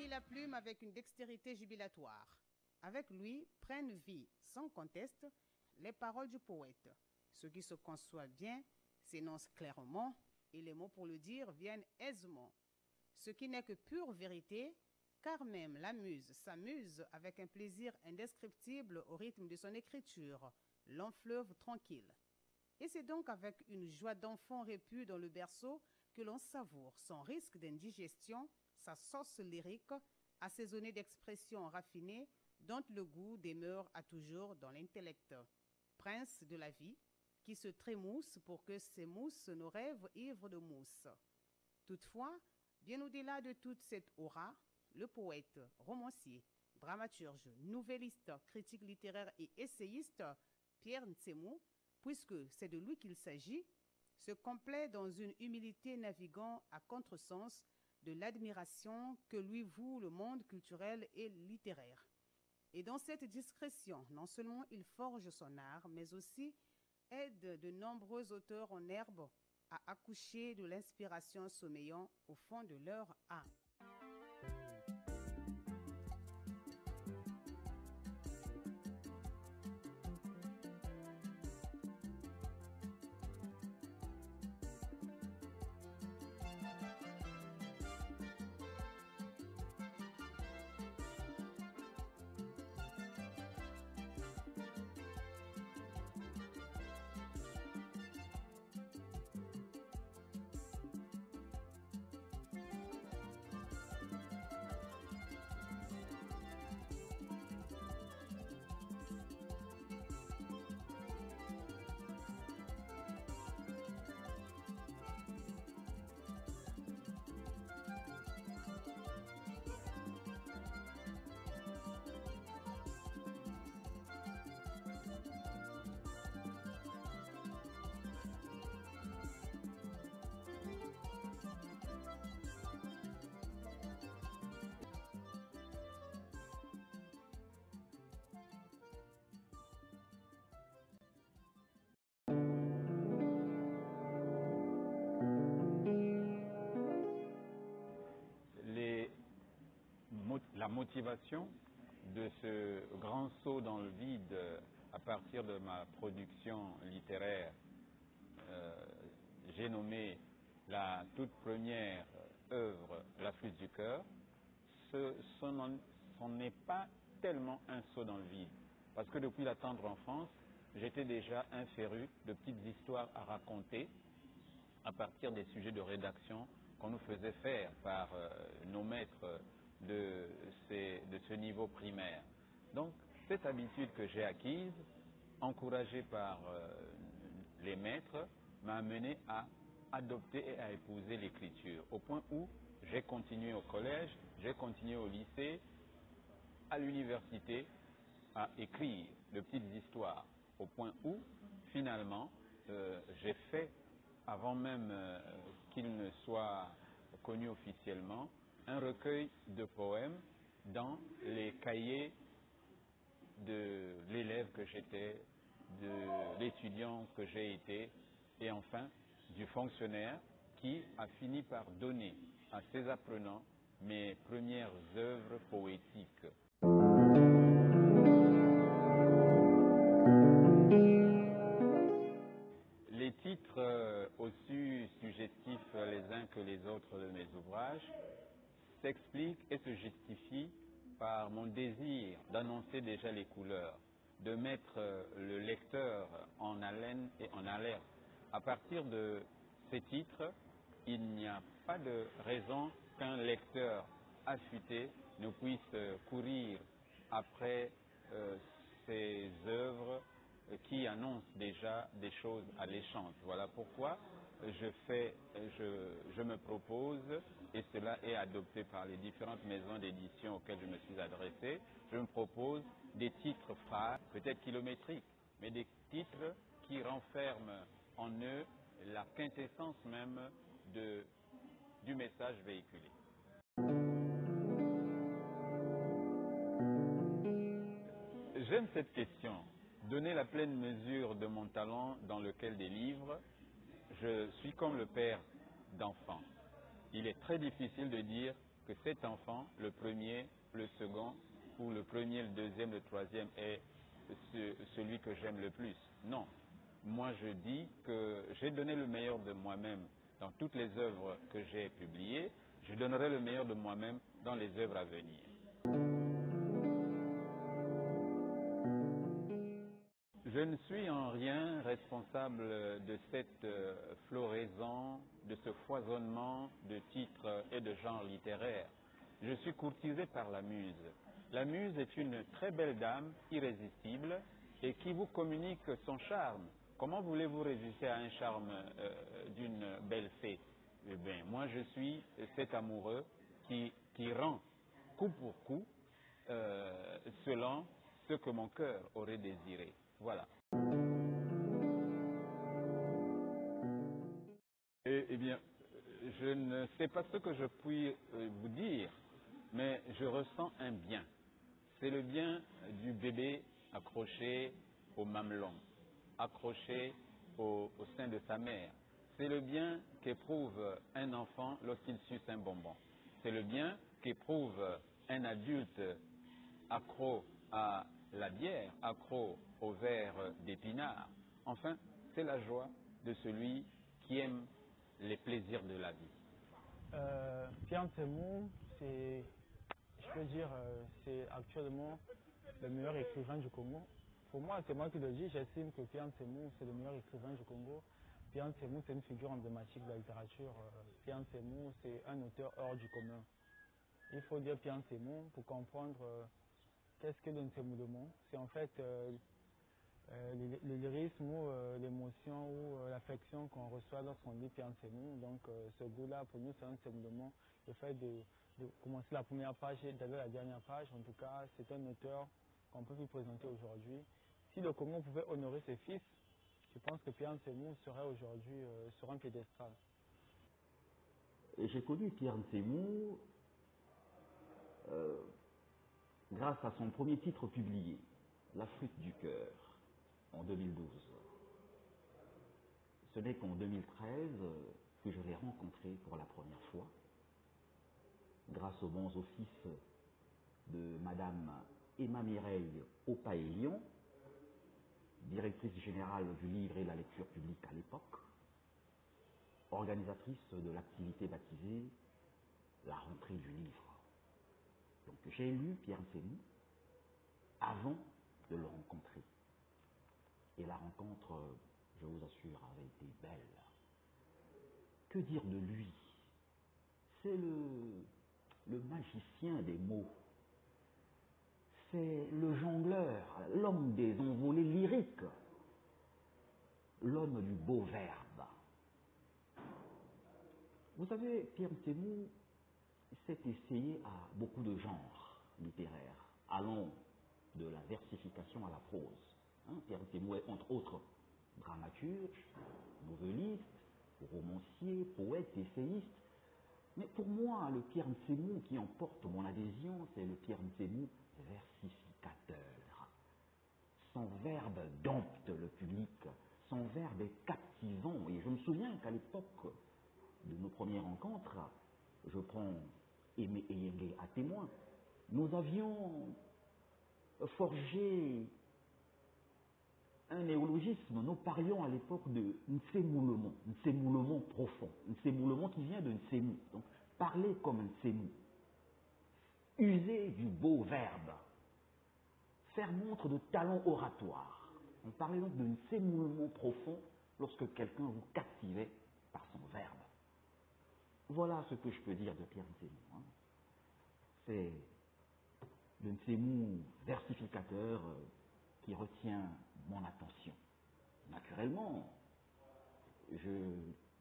manie la plume avec une dextérité jubilatoire. Avec lui prennent vie, sans conteste, les paroles du poète. Ce qui se conçoit bien s'énonce clairement et les mots pour le dire viennent aisément. Ce qui n'est que pure vérité, car même la muse s'amuse avec un plaisir indescriptible au rythme de son écriture, long fleuve tranquille. Et c'est donc avec une joie d'enfant repu dans le berceau que l'on savoure sans risque d'indigestion sa sauce lyrique, assaisonnée d'expressions raffinées dont le goût demeure à toujours dans l'intellect. Prince de la vie, qui se trémousse pour que ses mousses nos rêves ivres de mousse. Toutefois, bien au-delà de toute cette aura, le poète, romancier, dramaturge, nouvelliste, critique littéraire et essayiste, Pierre Ntsemou, puisque c'est de lui qu'il s'agit, se complaît dans une humilité naviguant à contresens de l'admiration que lui voue le monde culturel et littéraire. Et dans cette discrétion, non seulement il forge son art, mais aussi aide de nombreux auteurs en herbe à accoucher de l'inspiration sommeillant au fond de leur âme. La motivation de ce grand saut dans le vide à partir de ma production littéraire, j'ai nommé la toute première œuvre La Flûte du cœur, ce n'est pas tellement un saut dans le vide, parce que depuis la tendre enfance, j'étais déjà un féru de petites histoires à raconter à partir des sujets de rédaction qu'on nous faisait faire par nos maîtres de ce niveau primaire. Donc, cette habitude que j'ai acquise, encouragée par les maîtres, m'a amené à adopter et à épouser l'écriture, au point où j'ai continué au collège, j'ai continué au lycée, à l'université, à écrire de petites histoires, au point où, finalement, j'ai fait, avant même qu'il ne soit connu officiellement, un recueil de poèmes dans les cahiers de l'élève que j'étais, de l'étudiant que j'ai été, et enfin du fonctionnaire qui a fini par donner à ses apprenants mes premières œuvres poétiques. Les titres aussi suggestifs les uns que les autres de mes ouvrages s'expliquent et se justifient par mon désir d'annoncer déjà les couleurs, de mettre le lecteur en haleine et en alerte. À partir de ces titres, il n'y a pas de raison qu'un lecteur affûté ne puisse courir après ces œuvres qui annoncent déjà des choses alléchantes. Voilà pourquoi je me propose, et cela est adopté par les différentes maisons d'édition auxquelles je me suis adressé, je me propose des titres phares, peut-être kilométriques, mais des titres qui renferment en eux la quintessence même du message véhiculé. J'aime cette question. Donner la pleine mesure de mon talent dans lequel des livres, je suis comme le père d'enfants. Il est très difficile de dire que cet enfant, le premier, le second, ou le premier, le deuxième, le troisième est celui que j'aime le plus. Non. Moi, je dis que j'ai donné le meilleur de moi-même dans toutes les œuvres que j'ai publiées. Je donnerai le meilleur de moi-même dans les œuvres à venir. Je ne suis en rien responsable de cette floraison, de ce foisonnement de titres et de genres littéraires. Je suis courtisé par la muse. La muse est une très belle dame, irrésistible, et qui vous communique son charme. Comment voulez-vous résister à un charme d'une belle fée? Eh bien, moi je suis cet amoureux qui rend coup pour coup selon ce que mon cœur aurait désiré. Voilà. Eh bien, je ne sais pas ce que je puis vous dire, mais je ressens un bien. C'est le bien du bébé accroché au mamelon, accroché au sein de sa mère. C'est le bien qu'éprouve un enfant lorsqu'il suce un bonbon. C'est le bien qu'éprouve un adulte accro à la bière, accro au verre d'épinard. Enfin, c'est la joie de celui qui aime les plaisirs de la vie. Pierre Ntsemu, c'est, je peux dire, c'est actuellement le meilleur écrivain du Congo. Pour moi, c'est moi qui le dis, j'estime que Pierre Ntsemu, c'est le meilleur écrivain du Congo. Pierre Ntsemu, c'est une figure emblématique de la littérature. Pierre Ntsemu, c'est un auteur hors du commun. Il faut dire Pierre Ntsemu pour comprendre qu'est-ce que le Ntsemoulemo. C'est en fait le lyrisme ou l'émotion ou l'affection qu'on reçoit lorsqu'on lit Pierre Ntsemu. Donc ce goût-là, pour nous, c'est un Ntsemoulemo. Le fait de commencer la première page et d'aller à la dernière page, en tout cas, c'est un auteur qu'on peut vous présenter aujourd'hui. Si le Congo pouvait honorer ses fils, je pense que Pierre Ntsemu serait aujourd'hui sur un piédestal. J'ai connu Pierre Ntsemu grâce à son premier titre publié, La flûte du cœur, en 2012. Ce n'est qu'en 2013 que je l'ai rencontré pour la première fois, grâce aux bons offices de Madame Emma Mireille Opaélion, directrice générale du livre et de la lecture publique à l'époque, organisatrice de l'activité baptisée La rentrée du livre. Donc j'ai lu Pierre Ntsemu avant de le rencontrer. Et la rencontre, je vous assure, avait été belle. Que dire de lui? C'est le magicien des mots. C'est le jongleur, l'homme des envolées lyriques, l'homme du beau verbe. Vous savez, Pierre Ntsemu s'est essayé à beaucoup de genres littéraires, allant de la versification à la prose. Pierre Ntsemu est entre autres dramaturge, novelliste, romancier, poète, essayiste. Mais pour moi, le Pierre Ntsemu qui emporte mon adhésion, c'est le Pierre Ntsemu versificateur. Son verbe dompte le public, son verbe est captivant. Et je me souviens qu'à l'époque de nos premières rencontres, je prends Aimé Eyenge à témoin, nous avions forgé un néologisme. Nous parlions à l'époque de Ntsemoulemon profond, Ntsemoulemon qui vient de Ntsemu. Donc, parler comme Ntsemu, user du beau verbe, faire montre de talent oratoire. On parlait donc de Ntsemoulemon profond lorsque quelqu'un vous captivait par son verbe. Voilà ce que je peux dire de Pierre Ntsemu. C'est le Ntsemu versificateur qui retient mon attention. Naturellement, je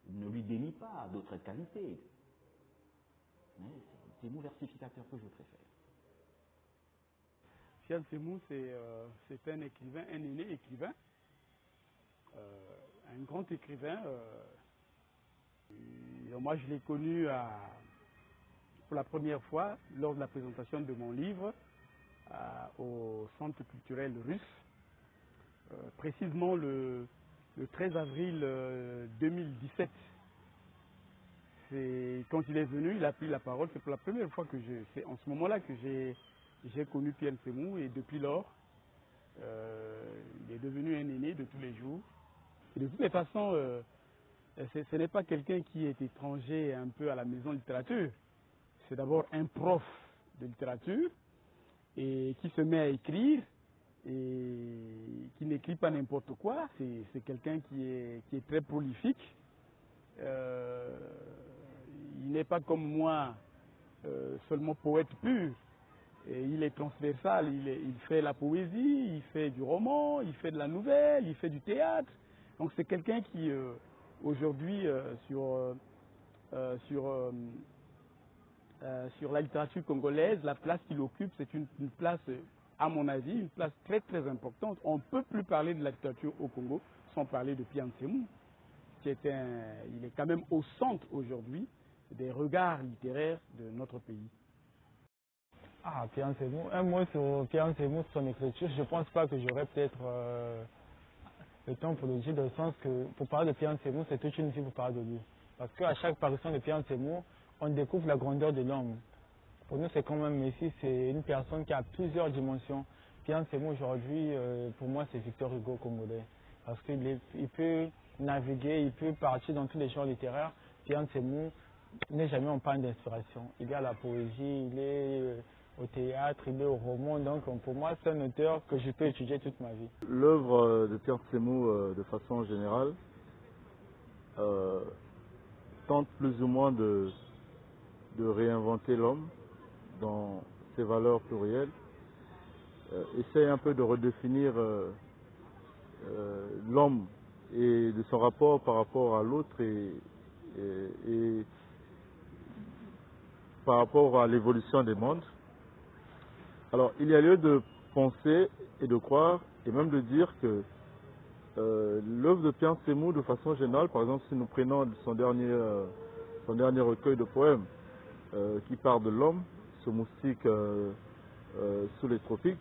ne lui dénie pas d'autres qualités, mais c'est le Ntsemu versificateur que je préfère. Pierre Ntsemu, c'est un écrivain, un aîné écrivain, un grand écrivain. Moi, je l'ai connu pour la première fois lors de la présentation de mon livre au Centre culturel russe, précisément le 13 avril 2017. quand il est venu, il a pris la parole. C'est pour la première fois c'est en ce moment-là que j'ai connu Pierre Nsemou, et depuis lors, il est devenu un aîné de tous les jours. Et de toutes les façons, ce n'est pas quelqu'un qui est étranger un peu à la maison de littérature. C'est d'abord un prof de littérature et qui se met à écrire et qui n'écrit pas n'importe quoi. C'est quelqu'un qui est très prolifique. Il n'est pas comme moi seulement poète pur. Et il est transversal, il fait la poésie, il fait du roman, il fait de la nouvelle, il fait du théâtre. Donc c'est quelqu'un qui aujourd'hui sur la littérature congolaise, la place qu'il occupe, c'est une place, à mon avis, une place très très importante. On ne peut plus parler de la littérature au Congo sans parler de Pierre Nsemou, il est quand même au centre aujourd'hui des regards littéraires de notre pays. Ah, Pierre Nsemou, un mot sur Pierre Nsemou, son écriture. Je ne pense pas que j'aurais peut-être le temps pour le dire, dans le sens que pour parler de Pierre Nsemou, c'est toute une vie pour parler de lui. Parce qu'à chaque parution de Pierre Nsemou, on découvre la grandeur de l'homme. Pour nous, c'est quand même Messi, c'est une personne qui a plusieurs dimensions. Pierre Nsemou, aujourd'hui, pour moi, c'est Victor Hugo congolais. Parce qu'il peut naviguer, il peut partir dans tous les genres littéraires. Pierre Nsemou n'est jamais en panne d'inspiration. Il est à la poésie, il est au théâtre, il est au roman. Donc, pour moi, c'est un auteur que je peux étudier toute ma vie. L'œuvre de Pierre Nsemou, de façon générale, tente plus ou moins de réinventer l'homme dans ses valeurs plurielles, essaye un peu de redéfinir l'homme et de son rapport par rapport à l'autre et par rapport à l'évolution des mondes. Alors, il y a lieu de penser et de croire et même de dire que l'œuvre de Pierre Nsemou, de façon générale, par exemple, si nous prenons son dernier recueil de poèmes qui parle de l'homme, ce moustique sous les tropiques,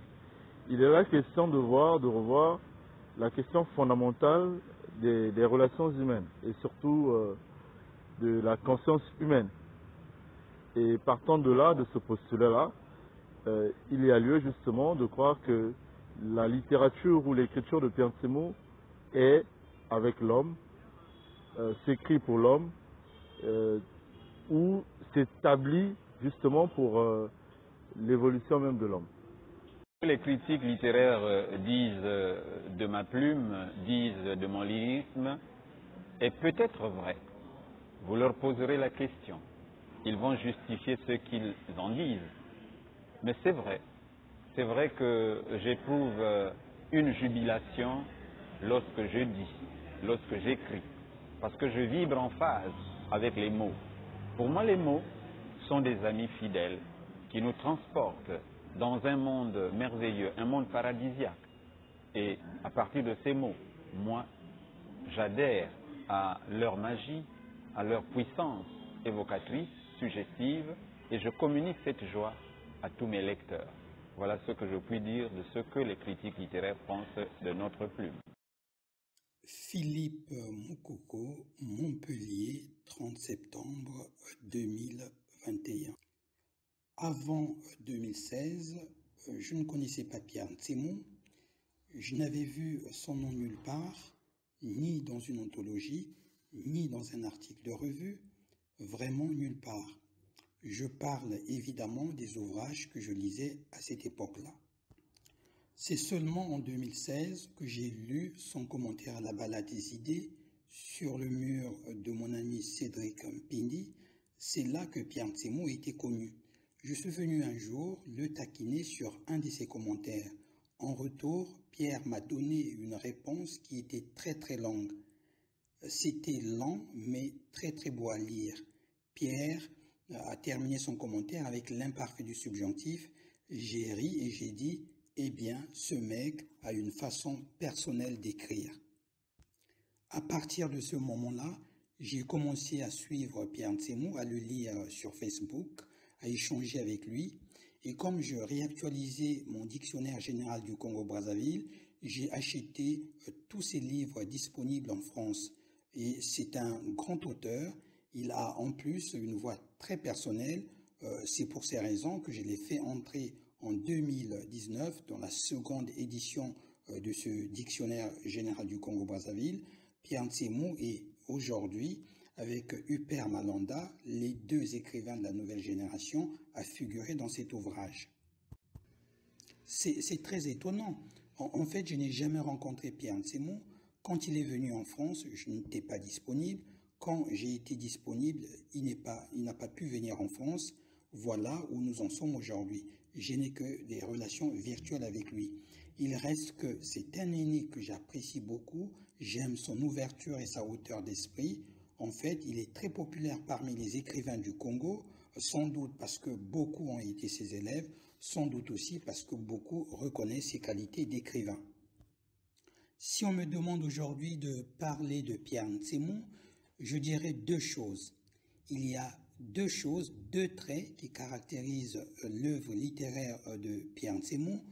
il est là question de revoir la question fondamentale des relations humaines et surtout de la conscience humaine. Et partant de là, de ce postulat-là, il y a lieu justement de croire que la littérature ou l'écriture de Pierre Nsemou est avec l'homme, s'écrit pour l'homme, ou s'établit justement pour l'évolution même de l'homme. Les critiques littéraires disent de ma plume, disent de mon lyrisme, est peut-être vrai. Vous leur poserez la question. Ils vont justifier ce qu'ils en disent. Mais c'est vrai. C'est vrai que j'éprouve une jubilation lorsque je dis, lorsque j'écris. Parce que je vibre en phase avec les mots. Pour moi, les mots sont des amis fidèles qui nous transportent dans un monde merveilleux, un monde paradisiaque. Et à partir de ces mots, moi, j'adhère à leur magie, à leur puissance évocatrice, suggestive, et je communique cette joie à tous mes lecteurs. Voilà ce que je puis dire de ce que les critiques littéraires pensent de notre plume. Philippe Moukoko, Montpellier, 30 septembre 2021. Avant 2016, je ne connaissais pas Pierre Nsemou. Je n'avais vu son nom nulle part, ni dans une anthologie, ni dans un article de revue, vraiment nulle part. Je parle évidemment des ouvrages que je lisais à cette époque-là. C'est seulement en 2016 que j'ai lu son commentaire à la Balade des idées sur le mur de mon ami Cédric Mpindi. C'est là que Pierre Nsemou était connu. Je suis venu un jour le taquiner sur un de ses commentaires. En retour, Pierre m'a donné une réponse qui était très très longue. C'était lent mais très très beau à lire. Pierre a terminé son commentaire avec l'imparfait du subjonctif. J'ai ri et j'ai dit « Eh bien, ce mec a une façon personnelle d'écrire ». À partir de ce moment-là, j'ai commencé à suivre Pierre Nsemou, à le lire sur Facebook, à échanger avec lui. Et comme je réactualisais mon dictionnaire général du Congo-Brazzaville, j'ai acheté tous ses livres disponibles en France. Et c'est un grand auteur Il a en plus une voix très personnelle. C'est pour ces raisons que je l'ai fait entrer en 2019 dans la seconde édition de ce dictionnaire général du Congo-Brazzaville. Pierre Ntsemou est aujourd'hui, avec Huper Malanda, les deux écrivains de la nouvelle génération à figurer dans cet ouvrage. C'est très étonnant. En fait, je n'ai jamais rencontré Pierre Ntsemou. Quand il est venu en France, je n'étais pas disponible. Quand j'ai été disponible, il n'a pas pu venir en France. Voilà où nous en sommes aujourd'hui. Je n'ai que des relations virtuelles avec lui. Il reste que c'est un aîné que j'apprécie beaucoup. J'aime son ouverture et sa hauteur d'esprit. En fait, il est très populaire parmi les écrivains du Congo, sans doute parce que beaucoup ont été ses élèves, sans doute aussi parce que beaucoup reconnaissent ses qualités d'écrivain. Si on me demande aujourd'hui de parler de Pierre Ntsemou, je dirais deux choses. Il y a deux traits qui caractérisent l'œuvre littéraire de Pierre Ntsemou.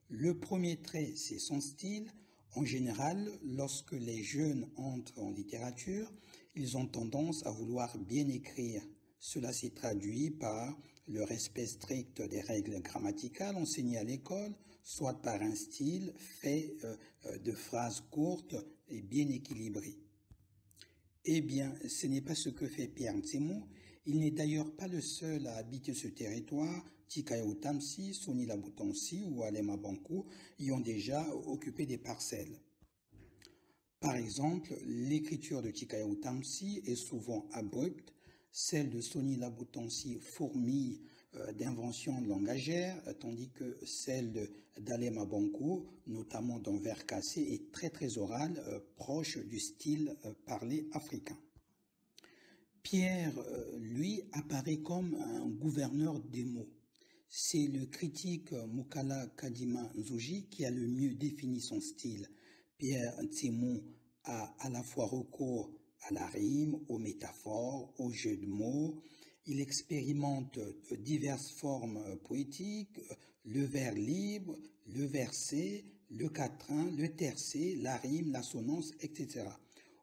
Le premier trait, c'est son style. En général, lorsque les jeunes entrent en littérature, ils ont tendance à vouloir bien écrire. Cela s'est traduit par le respect strict des règles grammaticales enseignées à l'école, soit par un style fait de phrases courtes et bien équilibrées. Eh bien, ce n'est pas ce que fait Pierre Ntsemou. Il n'est d'ailleurs pas le seul à habiter ce territoire. Tshikaya Tamsi, Sonila Boutansi ou Alema Bankou y ont déjà occupé des parcelles. Par exemple, l'écriture de Tshikaya Tamsi est souvent abrupte, celle de Sonila Boutansi fourmille d'inventions langagères, tandis que celle d'Alema Bankou, notamment dans Vers cassé, est très orale, proche du style parlé africain. Pierre, lui, apparaît comme un gouverneur des mots. C'est le critique Mukala Kadima Nzuji qui a le mieux défini son style. Pierre Ntsemou a à la fois recours à la rime, aux métaphores, aux jeux de mots. Il expérimente diverses formes poétiques, le vers libre, le verset, le quatrain, le tercé, la rime, l'assonance, etc.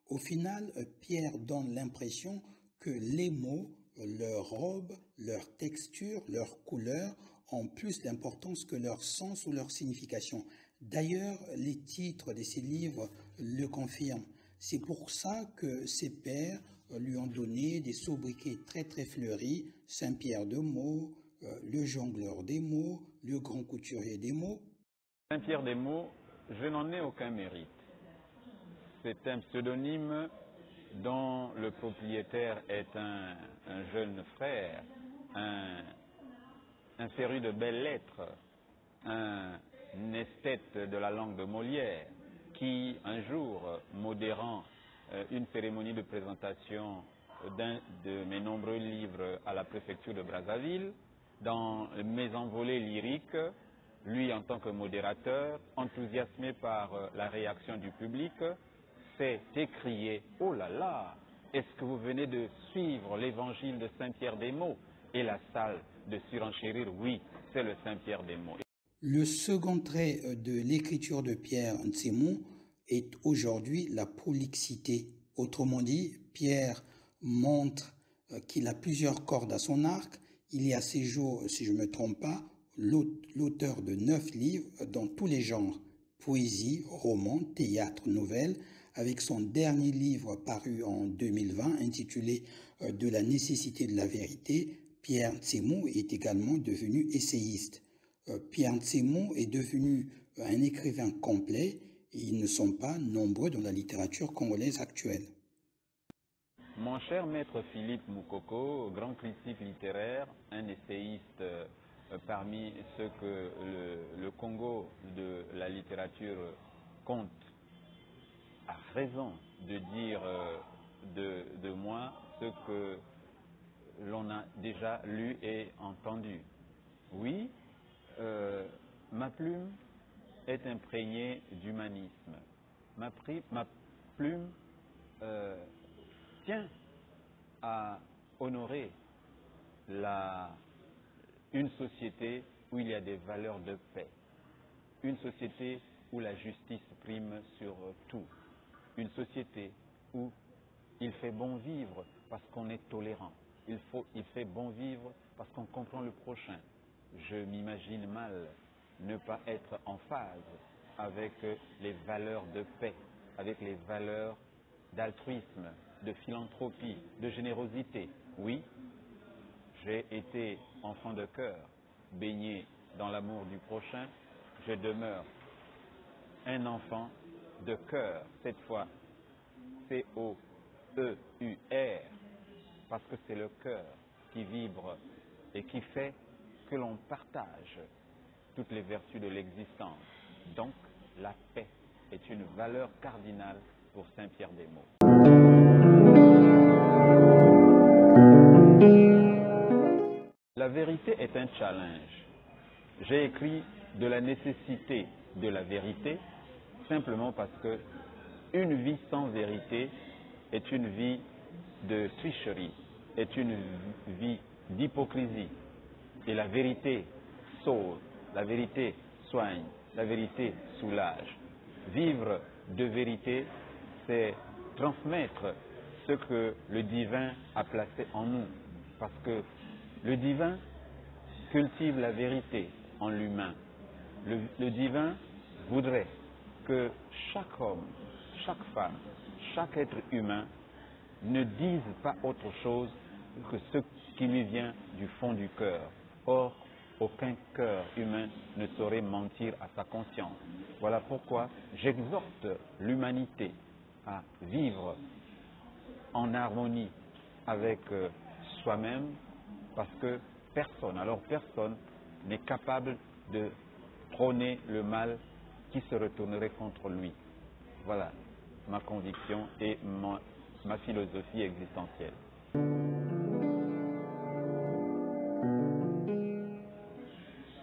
Au final, Pierre donne l'impression que les mots, leur robe, leur texture, leur couleur ont plus d'importance que leur sens ou leur signification. D'ailleurs, les titres de ses livres le confirment. C'est pour ça que ses pairs lui ont donné des sobriquets très fleuris, Saint-Pierre de mots, le jongleur des mots, le grand couturier des mots. Saint-Pierre des mots, je n'en ai aucun mérite. C'est un pseudonyme dont le propriétaire est un jeune frère, un féru de belles lettres, un esthète de la langue de Molière, qui un jour, modérant une cérémonie de présentation d'un de mes nombreux livres à la préfecture de Brazzaville, dans mes envolées lyriques, lui en tant que modérateur, enthousiasmé par la réaction du public, s'est écrié « Oh là là, est-ce que vous venez de suivre l'évangile de Saint-Pierre des mots ?» Et la salle de surenchérir « Oui, c'est le Saint-Pierre des mots ». Le second trait de l'écriture de Pierre Ntsemou est aujourd'hui la prolixité. Autrement dit, Pierre montre qu'il a plusieurs cordes à son arc. Il est à ces jours, si je ne me trompe pas, l'auteur de 9 livres dans tous les genres, poésie, roman, théâtre, nouvelle, avec son dernier livre paru en 2020 intitulé « De la nécessité de la vérité », Pierre Ntsemou est également devenu essayiste. Pierre Ntsemou est devenu un écrivain complet et ils ne sont pas nombreux dans la littérature congolaise actuelle. Mon cher maître Philippe Moukoko, grand critique littéraire, un essayiste parmi ceux que le Congo de la littérature compte, a raison de dire de moi ce que l'on a déjà lu et entendu. Oui, ma plume est imprégnée d'humanisme. Ma plume tient à honorer une société où il y a des valeurs de paix, une société où la justice prime sur tout, une société où il fait bon vivre parce qu'on est tolérant. Il fait bon vivre parce qu'on comprend le prochain. Je m'imagine mal ne pas être en phase avec les valeurs de paix, avec les valeurs d'altruisme, de philanthropie, de générosité. Oui, j'ai été enfant de cœur, baigné dans l'amour du prochain. Je demeure un enfant de cœur, cette fois C-O-E-U-R, parce que c'est le cœur qui vibre et qui fait que l'on partage toutes les vertus de l'existence. Donc, la paix est une valeur cardinale pour Saint-Pierre des Mots. La vérité est un challenge. J'ai écrit de la nécessité de la vérité simplement parce que une vie sans vérité est une vie de tricherie, est une vie d'hypocrisie. Et la vérité sauve, la vérité soigne, la vérité soulage. Vivre de vérité, c'est transmettre ce que le divin a placé en nous. Parce que le divin cultive la vérité en l'humain. Le divin voudrait que chaque homme, chaque femme, chaque être humain ne dise pas autre chose que ce qui lui vient du fond du cœur. Or, aucun cœur humain ne saurait mentir à sa conscience. Voilà pourquoi j'exhorte l'humanité à vivre en harmonie avec soi-même, parce que personne, alors personne n'est capable de prôner le mal qui se retournerait contre lui. Voilà ma conviction et ma philosophie existentielle.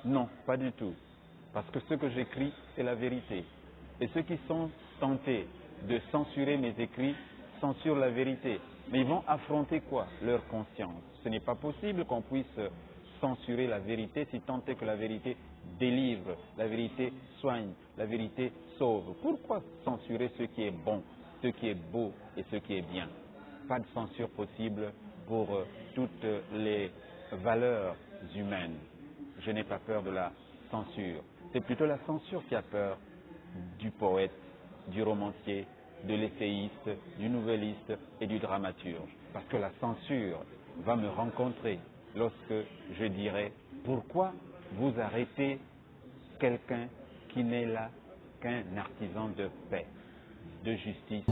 Non, pas du tout. Parce que ce que j'écris, c'est la vérité. Et ceux qui sont tentés de censurer mes écrits censurent la vérité. Mais ils vont affronter quoi? Leur conscience. Ce n'est pas possible qu'on puisse censurer la vérité si tant est que la vérité délivre, la vérité soigne, la vérité sauve. Pourquoi censurer ce qui est bon, ce qui est beau et ce qui est bien? Pas de censure possible pour toutes les valeurs humaines. Je n'ai pas peur de la censure. C'est plutôt la censure qui a peur du poète, du romancier, de l'essayiste, du nouvelliste et du dramaturge. Parce que la censure va me rencontrer lorsque je dirai « Pourquoi vous arrêtez quelqu'un qui n'est là qu'un artisan de paix, de justice ?»